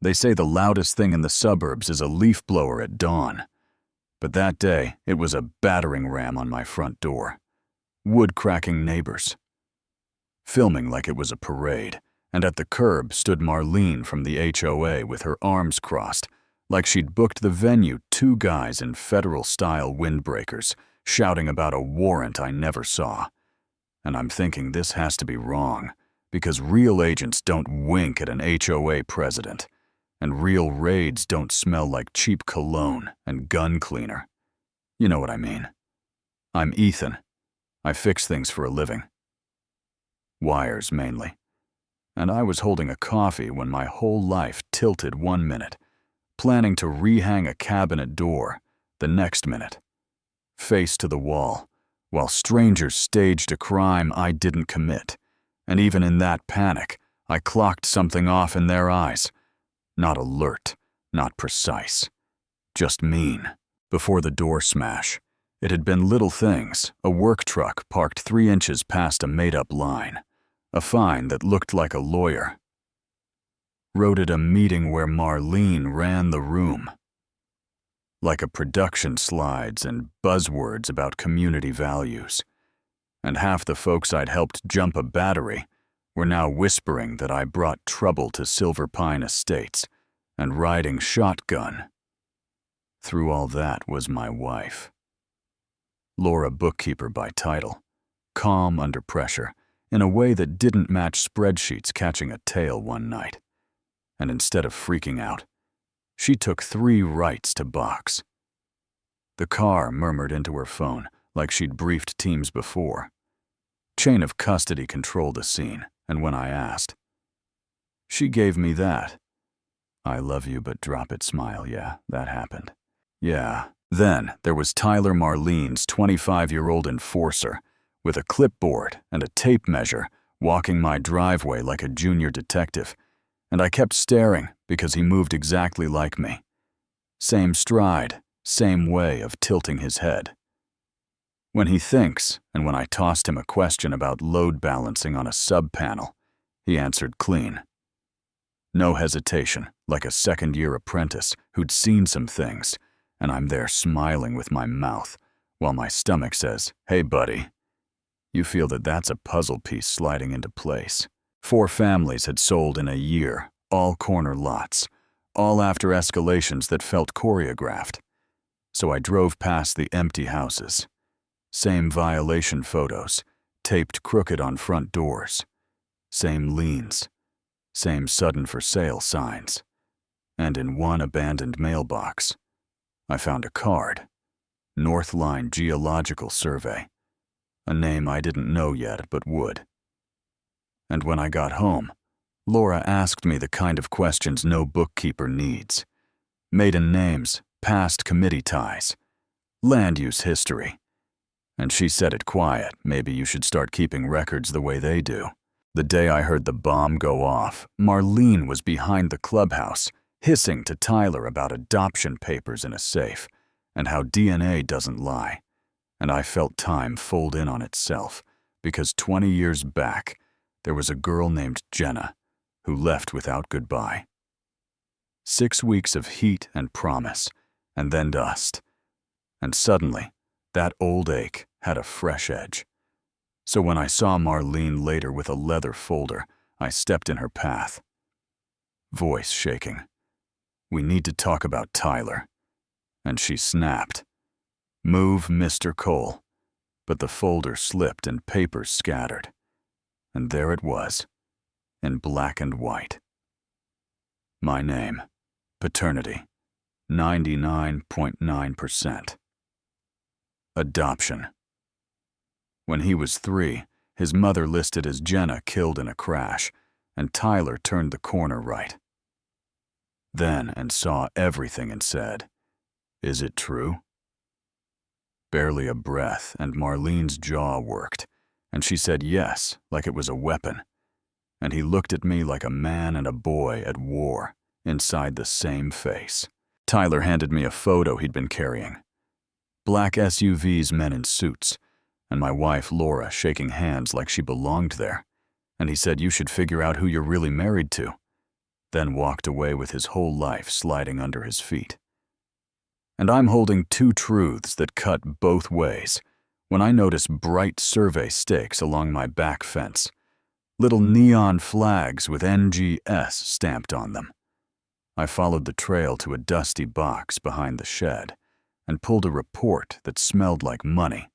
They say the loudest thing in the suburbs is a leaf blower at dawn. But that day, it was a battering ram on my front door. Wood-cracking neighbors. Filming like it was a parade, and at the curb stood Marlene from the HOA with her arms crossed, like she'd booked the venue, two guys in federal-style windbreakers, shouting about a warrant I never saw. And I'm thinking this has to be wrong, because real agents don't wink at an HOA president, and real raids don't smell like cheap cologne and gun cleaner. You know what I mean. I'm Ethan. I fix things for a living. Wires, mainly. And I was holding a coffee when my whole life tilted 1 minute, planning to rehang a cabinet door the next minute. Face to the wall, while strangers staged a crime I didn't commit. And even in that panic, I clocked something off in their eyes. Not alert, not precise. Just mean. Before the door smash, it had been little things, a work truck parked 3 inches past a made-up line, a fine that looked like a lawyer. Wrote at a meeting where Marlene ran the room. Like a production slides and buzzwords about community values. And half the folks I'd helped jump a battery were now whispering that I brought trouble to Silver Pine Estates and riding shotgun. Through all that was my wife. Laura bookkeeper by title, calm under pressure, in a way that didn't match spreadsheets catching a tail one night. And instead of freaking out, she took 3 rights to box. The car murmured into her phone like she'd briefed teams before. Chain of custody controlled the scene, and when I asked, she gave me that. I love you but drop it smile, yeah, that happened. Yeah. Then there was Tyler Marlene's 25-year-old enforcer with a clipboard and a tape measure walking my driveway like a junior detective, and I kept staring because he moved exactly like me. Same stride, same way of tilting his head. When he thinks, and when I tossed him a question about load balancing on a sub-panel, he answered clean. No hesitation, like a second-year apprentice who'd seen some things, and I'm there smiling with my mouth, while my stomach says, hey buddy. You feel that that's a puzzle piece sliding into place. 4 families had sold in a year, all corner lots, all after escalations that felt choreographed. So I drove past the empty houses. Same violation photos, taped crooked on front doors. Same liens. Same sudden for sale signs. And in one abandoned mailbox, I found a card. North Line Geological Survey. A name I didn't know yet but would. And when I got home, Laura asked me the kind of questions no bookkeeper needs. Maiden names, past committee ties, land use history. And she said it quiet, maybe you should start keeping records the way they do. The day I heard the bomb go off, Marlene was behind the clubhouse, hissing to Tyler about adoption papers in a safe, and how DNA doesn't lie. And I felt time fold in on itself, because 20 years back, there was a girl named Jenna who left without goodbye. 6 weeks of heat and promise, and then dust. And suddenly, that old ache had a fresh edge. So when I saw Marlene later with a leather folder, I stepped in her path. Voice shaking. We need to talk about Tyler. And she snapped. Move, Mr. Cole. But the folder slipped and papers scattered. And there it was, in black and white. My name, paternity, 99.9%. Adoption. When he was 3, his mother listed as Jenna killed in a crash, and Tyler turned the corner right. Then and saw everything and said, "Is it true?" Barely a breath, and Marlene's jaw worked, and she said yes, like it was a weapon. And he looked at me like a man and a boy at war, inside the same face. Tyler handed me a photo he'd been carrying. Black SUVs, men in suits, and my wife Laura shaking hands like she belonged there. And he said, "You should figure out who you're really married to." then walked away with his whole life sliding under his feet. And I'm holding two truths that cut both ways when I notice bright survey stakes along my back fence, little neon flags with NGS stamped on them. I followed the trail to a dusty box behind the shed and pulled a report that smelled like money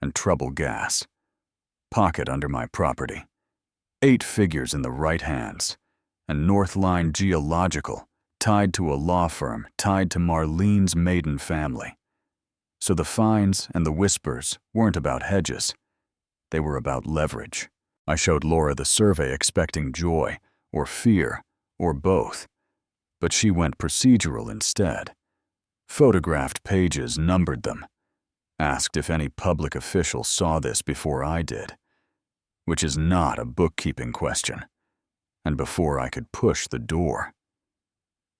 and trouble gas. Pocket under my property, 8 figures in the right hands, and Northline Geological tied to a law firm tied to Marlene's maiden family. So the fines and the whispers weren't about hedges. They were about leverage. I showed Laura the survey expecting joy or fear or both, but she went procedural instead. Photographed pages, numbered them. Asked if any public official saw this before I did, which is not a bookkeeping question. And before I could push the door.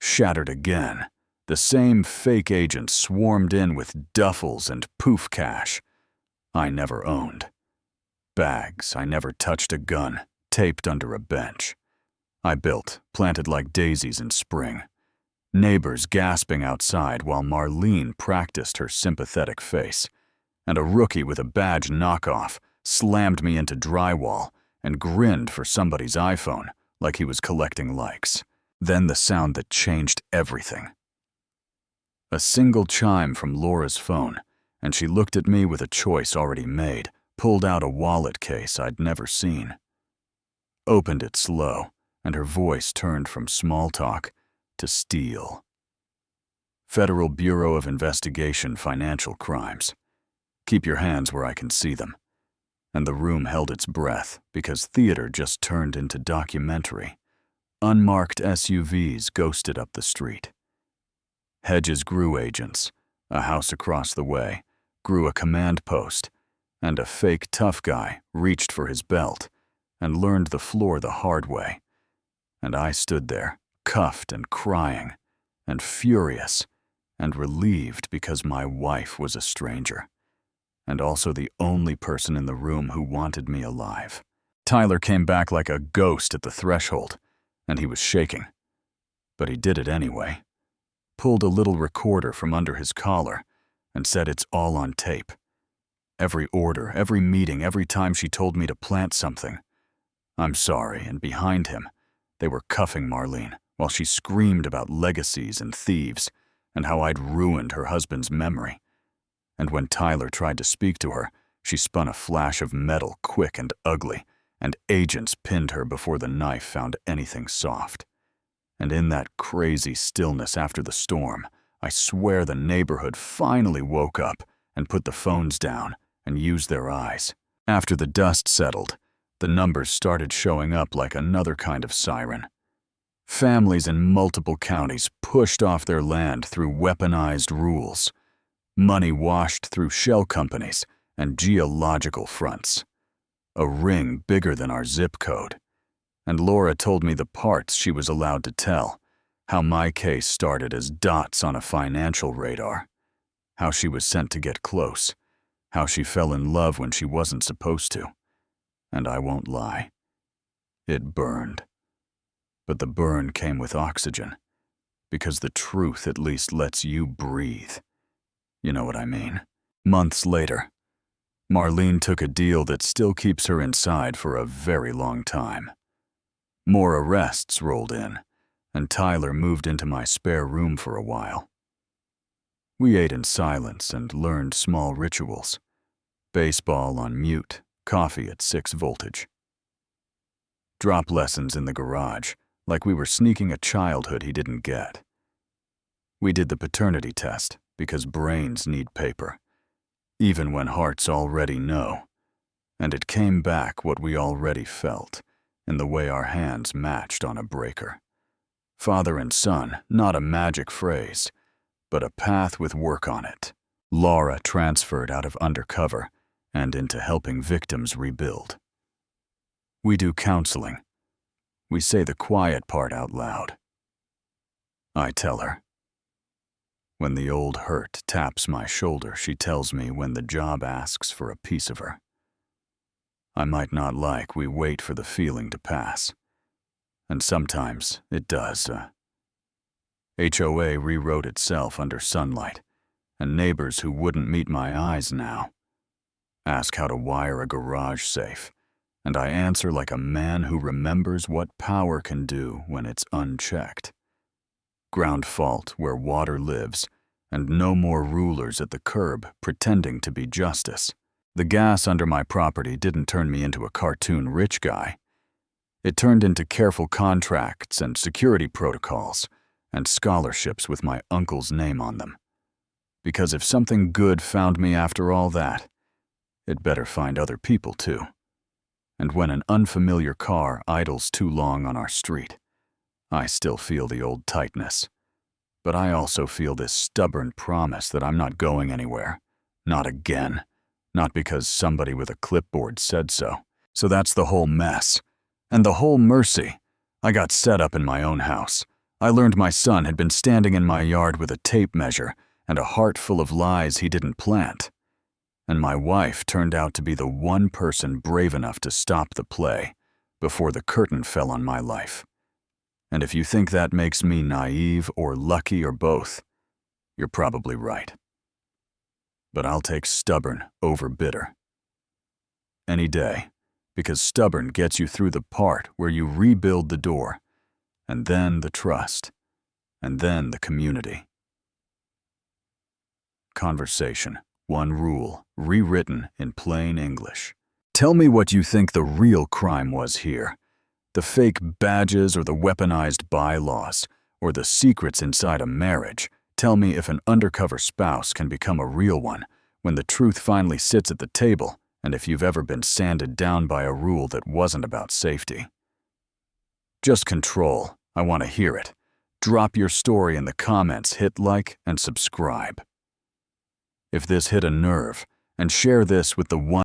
Shattered again, the same fake agents swarmed in with duffels and poof cash I never owned. Bags I never touched, a gun taped under a bench. I built, planted like daisies in spring. Neighbors gasping outside while Marlene practiced her sympathetic face, and a rookie with a badge knockoff slammed me into drywall and grinned for somebody's iPhone like he was collecting likes. Then the sound that changed everything. A single chime from Laura's phone, and she looked at me with a choice already made, pulled out a wallet case I'd never seen. Opened it slow, and her voice turned from small talk to steel. Federal Bureau of Investigation Financial Crimes. Keep your hands where I can see them. And the room held its breath because theater just turned into documentary. Unmarked SUVs ghosted up the street. Hedges grew agents, a house across the way, grew a command post, and a fake tough guy reached for his belt and learned the floor the hard way. And I stood there, cuffed and crying, and furious, and relieved because my wife was a stranger, and also the only person in the room who wanted me alive. Tyler came back like a ghost at the threshold, and he was shaking. But he did it anyway. Pulled a little recorder from under his collar and said it's all on tape. Every order, every meeting, every time she told me to plant something. I'm sorry, and behind him, they were cuffing Marlene while she screamed about legacies and thieves and how I'd ruined her husband's memory. And when Tyler tried to speak to her, she spun a flash of metal quick and ugly, and agents pinned her before the knife found anything soft. And in that crazy stillness after the storm, I swear the neighborhood finally woke up and put the phones down and used their eyes. After the dust settled, the numbers started showing up like another kind of siren. Families in multiple counties pushed off their land through weaponized rules. Money washed through shell companies and geological fronts. A ring bigger than our zip code. And Laura told me the parts she was allowed to tell, how my case started as dots on a financial radar, how she was sent to get close, how she fell in love when she wasn't supposed to. And I won't lie. It burned. But the burn came with oxygen, because the truth at least lets you breathe. You know what I mean? Months later, Marlene took a deal that still keeps her inside for a very long time. More arrests rolled in, and Tyler moved into my spare room for a while. We ate in silence and learned small rituals. Baseball on mute, coffee at 6 voltage. Drop lessons in the garage, like we were sneaking a childhood he didn't get. We did the paternity test because brains need paper, even when hearts already know. And it came back what we already felt, in the way our hands matched on a breaker. Father and son, not a magic phrase, but a path with work on it. Laura transferred out of Undercover and into helping victims rebuild. We do counseling. We say the quiet part out loud. I tell her. When the old hurt taps my shoulder, she tells me when the job asks for a piece of her. I might not like we wait for the feeling to pass. And sometimes it does. HOA rewrote itself under sunlight, and neighbors who wouldn't meet my eyes now. Ask how to wire a garage safe, and I answer like a man who remembers what power can do when it's unchecked. Ground fault where water lives, and no more rulers at the curb pretending to be justice. The gas under my property didn't turn me into a cartoon rich guy. It turned into careful contracts and security protocols and scholarships with my uncle's name on them. Because if something good found me after all that, it better find other people too. And when an unfamiliar car idles too long on our street, I still feel the old tightness. But I also feel this stubborn promise that I'm not going anywhere. Not again. Not because somebody with a clipboard said so. So that's the whole mess. And the whole mercy. I got set up in my own house. I learned my son had been standing in my yard with a tape measure and a heart full of lies he didn't plant. And my wife turned out to be the one person brave enough to stop the play before the curtain fell on my life. And if you think that makes me naive or lucky or both, you're probably right. But I'll take stubborn over bitter. Any day, because stubborn gets you through the part where you rebuild the door, and then the trust, and then the community. Conversation, one rule, rewritten in plain English. Tell me what you think the real crime was here. The fake badges or the weaponized bylaws, or the secrets inside a marriage. Tell me if an undercover spouse can become a real one when the truth finally sits at the table, and if you've ever been sanded down by a rule that wasn't about safety. Just control. I want to hear it. Drop your story in the comments, hit like and subscribe. If this hit a nerve, and share this with the one